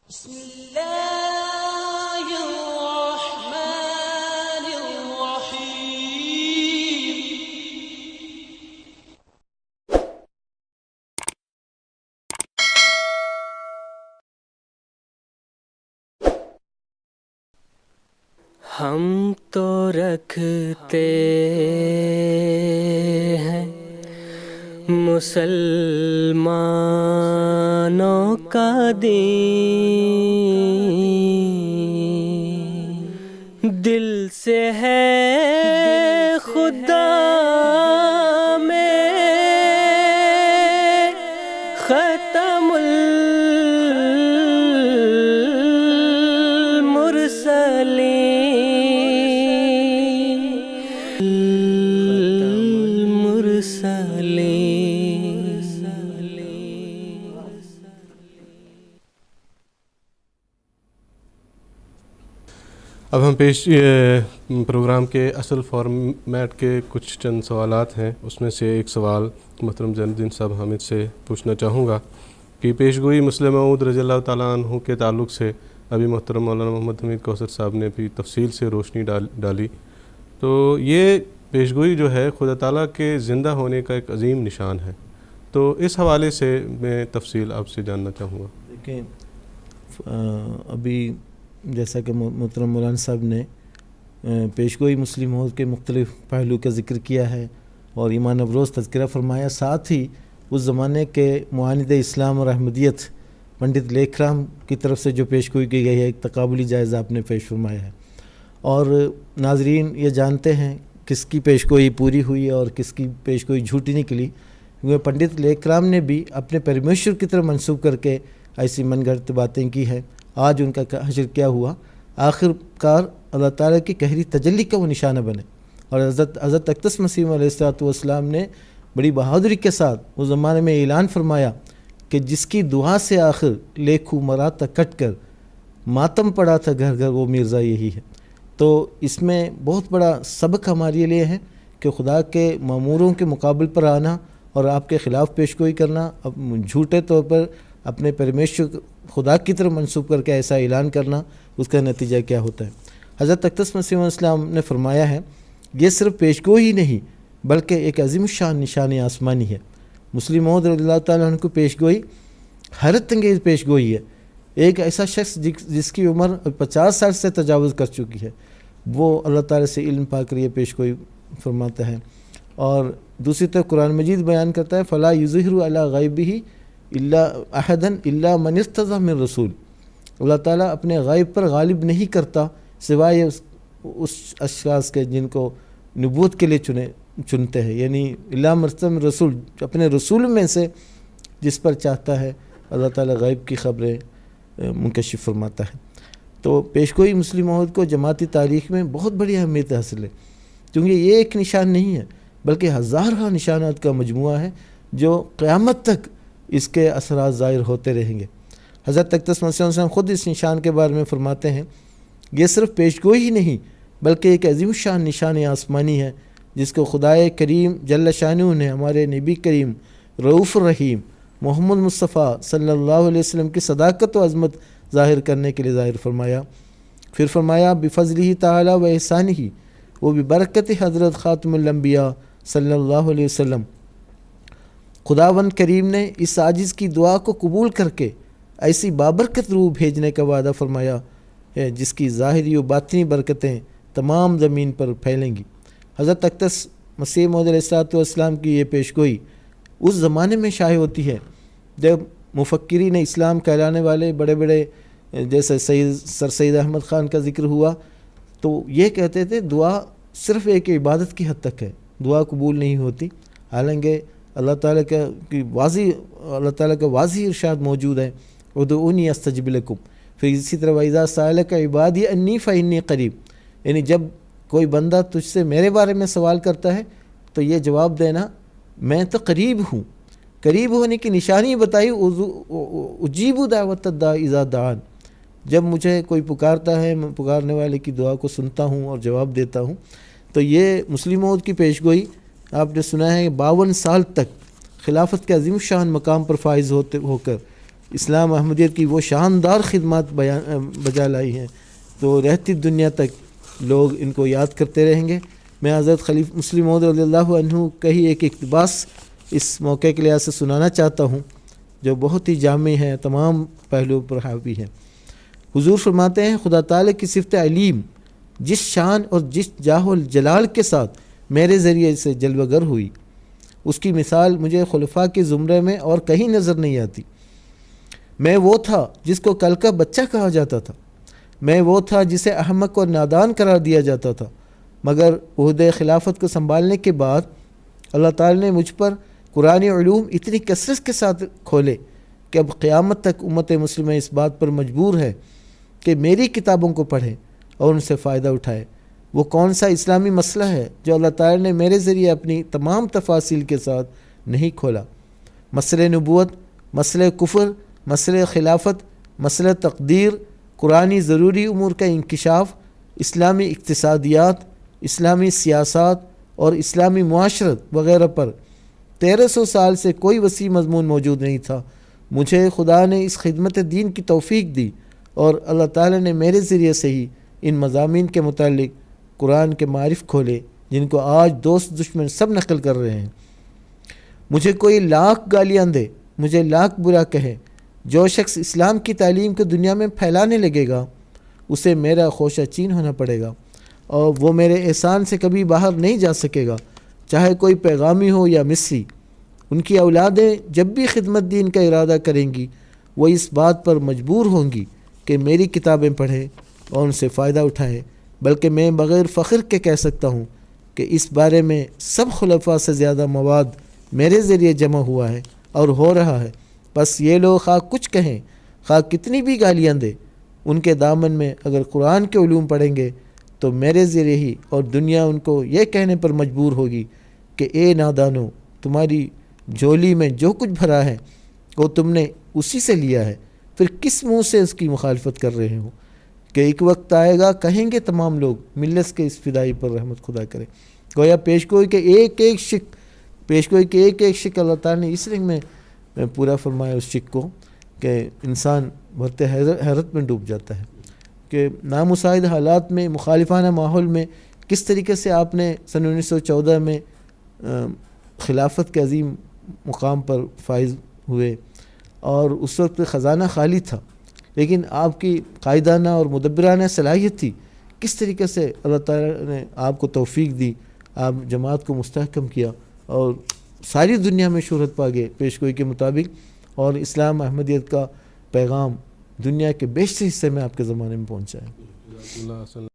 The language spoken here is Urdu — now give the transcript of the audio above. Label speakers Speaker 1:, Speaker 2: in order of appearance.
Speaker 1: بسم الله الرحمن الرحيم.
Speaker 2: ہم تو رکھتے ہیں مسلمانوں کا دین، دل سے ہے خدا میں ختم
Speaker 3: اب ہم پروگرام کے اصل فارمیٹ کے کچھ چند سوالات ہیں، اس میں سے ایک سوال محترم زین الدین صاحب حامد سے پوچھنا چاہوں گا کہ پیشگوئی مسلم موعود رضی اللہ تعالیٰ عنہ کے تعلق سے ابھی محترم مولانا محمد حمید کوثر صاحب نے بھی تفصیل سے روشنی ڈالی، تو یہ پیشگوئی جو ہے خدا تعالیٰ کے زندہ ہونے کا ایک عظیم نشان ہے، تو اس حوالے سے میں تفصیل آپ سے جاننا چاہوں گا۔
Speaker 4: دیکھیں، ابھی جیسا کہ محترم مولانا صاحب نے پیشگوئی مسلم موعود کے مختلف پہلو کا ذکر کیا ہے اور ایمان افروز تذکرہ فرمایا، ساتھ ہی اس زمانے کے معاند اسلام اور احمدیت پنڈت لیکھ رام کی طرف سے جو پیشگوئی کی گئی ہے، ایک تقابلی جائزہ آپ نے پیش فرمایا ہے، اور ناظرین یہ جانتے ہیں کس کی پیشگوئی پوری ہوئی اور کس کی پیشگوئی جھوٹی نکلی، کیونکہ پنڈت لیکھ رام نے بھی اپنے پرمیشور کی طرف منسوب کر کے ایسی من گھڑت باتیں کی ہیں۔ آج ان کا حشر کیا ہوا، آخر کار اللہ تعالیٰ کی قہری تجلی کا وہ نشانہ بنے، اور حضرت اقدس مسیح علیہ السلام نے بڑی بہادری کے ساتھ اس زمانے میں اعلان فرمایا کہ جس کی دعا سے آخر لیکھوں مراتا کٹ کر ماتم پڑا تھا گھر گھر، وہ مرزا یہی ہے۔ تو اس میں بہت بڑا سبق ہمارے لیے ہے کہ خدا کے ماموروں کے مقابل پر آنا اور آپ کے خلاف پیشگوئی کرنا، اب جھوٹے طور پر اپنے پرمیشور خدا کی طرف منسوب کر کے ایسا اعلان کرنا، اس کا نتیجہ کیا ہوتا ہے۔ حضرت اقدس مسیح علیہ السلام نے فرمایا ہے یہ صرف پیشگوئی ہی نہیں بلکہ ایک عظیم الشان نشان آسمانی ہے۔ مسلم موعود رضی اللہ تعالیٰ عنہ کو پیشگوئی حیرت انگیز پیشگوئی ہے۔ ایک ایسا شخص جس کی عمر 50 سال سے تجاوز کر چکی ہے، وہ اللہ تعالیٰ سے علم پا کر یہ پیشگوئی فرماتا ہے، اور دوسری طرف قرآن مجید بیان کرتا ہے فَلَا يُظْهِرُ عَلَىٰ غَيْبِهِ إِلَّا أَحَدًا إِلَّا مَنِ ارْتَضَىٰ مِن رَسُولٍ۔ اللہ تعالیٰ اپنے غائب پر غالب نہیں کرتا سوائے اس اشخاص کے جن کو نبوت کے لیے چنتے ہیں، یعنی إِلَّا مَنِ ارْتَضَىٰ مِن رَسُولٍ، اپنے رسول میں سے جس پر چاہتا ہے اللہ تعالیٰ غائب کی خبریں منکشف فرماتا ہے۔ تو پیشگوئی مسلم موعود کو جماعتی تاریخ میں بہت بڑی اہمیت حاصل ہے، کیونکہ یہ ایک نشان نہیں ہے بلکہ ہزارہ نشانات کا مجموعہ ہے جو قیامت تک اس کے اثرات ظاہر ہوتے رہیں گے۔ حضرت اقدس مسیح علیہ السلام خود اس نشان کے بارے میں فرماتے ہیں یہ صرف پیشگوئی ہی نہیں بلکہ ایک عظیم شان نشان آسمانی ہے جس کو خدائے کریم جل شانہ نے ہمارے نبی کریم رؤوف الرحیم محمد مصطفیٰ صلی اللہ علیہ وسلم کی صداقت و عظمت ظاہر کرنے کے لیے ظاہر فرمایا۔ پھر فرمایا بفضلہ تعالی و احسانہ و ببرکت حضرت خاتم الانبیاء صلی اللہ علیہ وسلم، خداوند کریم نے اس عاجز کی دعا کو قبول کر کے ایسی بابرکت روح بھیجنے کا وعدہ فرمایا ہے جس کی ظاہری و باطنی برکتیں تمام زمین پر پھیلیں گی۔ حضرت اقدس مسیح موعود علیہ السلام کی یہ پیشگوئی اس زمانے میں شائع ہوتی ہے جب مفکرین اسلام کہلانے والے بڑے بڑے جیسے سر سید احمد خان کا ذکر ہوا، تو یہ کہتے تھے دعا صرف ایک عبادت کی حد تک ہے، دعا قبول نہیں ہوتی، حالانکہ اللہ تعالیٰ کا واضح ارشاد موجود ہے ادعونی استجب لکم۔ پھر اسی طرح وَإِذَا سَأَلَكَ عِبَادِي أَنِّي فَإِنِّي قَرِيبٌ، یعنی جب کوئی بندہ تجھ سے میرے بارے میں سوال کرتا ہے تو یہ جواب دینا میں تو قریب ہوں۔ قریب ہونے کی نشانی بتائی اجیب دعوت الداعی اذا دعان، جب مجھے کوئی پکارتا ہے میں پکارنے والے کی دعا کو سنتا ہوں اور جواب دیتا ہوں۔ تو یہ مسلم موعود کی پیشگوئی آپ نے سنا ہے 52 سال تک خلافت کے عظیم شان مقام پر فائز ہو کر اسلام احمدیت کی وہ شاندار خدمات بجا لائی ہیں، تو رہتی دنیا تک لوگ ان کو یاد کرتے رہیں گے۔ میں حضرت خلیفہ مسلم موعود رضی اللہ عنہ کا ہی ایک اقتباس اس موقع کے لحاظ سے سنانا چاہتا ہوں، جو بہت ہی جامع ہے، تمام پہلوؤں پر حاوی ہے۔ حضور فرماتے ہیں خدا تعالیٰ کی صفت علیم جس شان اور جس جاہ و جلال کے ساتھ میرے ذریعے سے جلوہ گر ہوئی، اس کی مثال مجھے خلفاء کے زمرے میں اور کہیں نظر نہیں آتی۔ میں وہ تھا جس کو کل کا بچہ کہا جاتا تھا، میں وہ تھا جسے احمق اور نادان قرار دیا جاتا تھا، مگر عہدۂ خلافت کو سنبھالنے کے بعد اللہ تعالی نے مجھ پر قرآن علوم اتنی کثرت کے ساتھ کھولے کہ اب قیامت تک امت مسلمہ اس بات پر مجبور ہے کہ میری کتابوں کو پڑھے اور ان سے فائدہ اٹھائے۔ وہ کون سا اسلامی مسئلہ ہے جو اللہ تعالی نے میرے ذریعے اپنی تمام تفاصیل کے ساتھ نہیں کھولا؟ مسئلہ نبوت، مسئلہ کفر، مسئلہ خلافت، مسئلہ تقدیر، قرآنی ضروری امور کا انکشاف، اسلامی اقتصادیات، اسلامی سیاسات اور اسلامی معاشرت وغیرہ پر 1300 سال سے کوئی وسیع مضمون موجود نہیں تھا۔ مجھے خدا نے اس خدمت دین کی توفیق دی اور اللہ تعالی نے میرے ذریعے سے ہی ان مضامین کے متعلق قرآن کے معارف کھولے جن کو آج دوست دشمن سب نقل کر رہے ہیں۔ مجھے کوئی لاکھ گالیاں دے، مجھے لاکھ برا کہے، جو شخص اسلام کی تعلیم کو دنیا میں پھیلانے لگے گا اسے میرا خوشہ چین ہونا پڑے گا اور وہ میرے احسان سے کبھی باہر نہیں جا سکے گا، چاہے کوئی پیغامی ہو یا مصری۔ ان کی اولادیں جب بھی خدمت دین کا ارادہ کریں گی وہ اس بات پر مجبور ہوں گی کہ میری کتابیں پڑھیں اور ان سے فائدہ اٹھائیں، بلکہ میں بغیر فخر کے کہہ سکتا ہوں کہ اس بارے میں سب خلفاء سے زیادہ مواد میرے ذریعے جمع ہوا ہے اور ہو رہا ہے۔ بس یہ لوگ خواہ کچھ کہیں، خواہ کتنی بھی گالیاں دیں، ان کے دامن میں اگر قرآن کے علوم پڑھیں گے تو میرے ذریعے ہی، اور دنیا ان کو یہ کہنے پر مجبور ہوگی کہ اے نادانو، تمہاری جھولی میں جو کچھ بھرا ہے وہ تم نے اسی سے لیا ہے، پھر کس منہ سے اس کی مخالفت کر رہے ہو؟ کہ ایک وقت آئے گا کہیں گے تمام لوگ ملت کے اس فدائی پر رحمت خدا کرے۔ گویا پیشگوئی کے ایک ایک شک اللہ تعالیٰ نے اس رنگ میں پورا فرمایا اس شک کو کہ انسان بھرتے حیرت میں ڈوب جاتا ہے کہ نامساعد حالات میں، مخالفانہ ماحول میں کس طریقے سے آپ نے سن 1914 میں خلافت کے عظیم مقام پر فائز ہوئے، اور اس وقت خزانہ خالی تھا، لیکن آپ کی قائدانہ اور مدبرانہ صلاحیت تھی۔ کس طریقے سے اللہ تعالیٰ نے آپ کو توفیق دی، آپ جماعت کو مستحکم کیا اور ساری دنیا میں شہرت پا گئے پیشگوئی کے مطابق، اور اسلام احمدیت کا پیغام دنیا کے بیشتر حصے میں آپ کے زمانے میں پہنچا ہے۔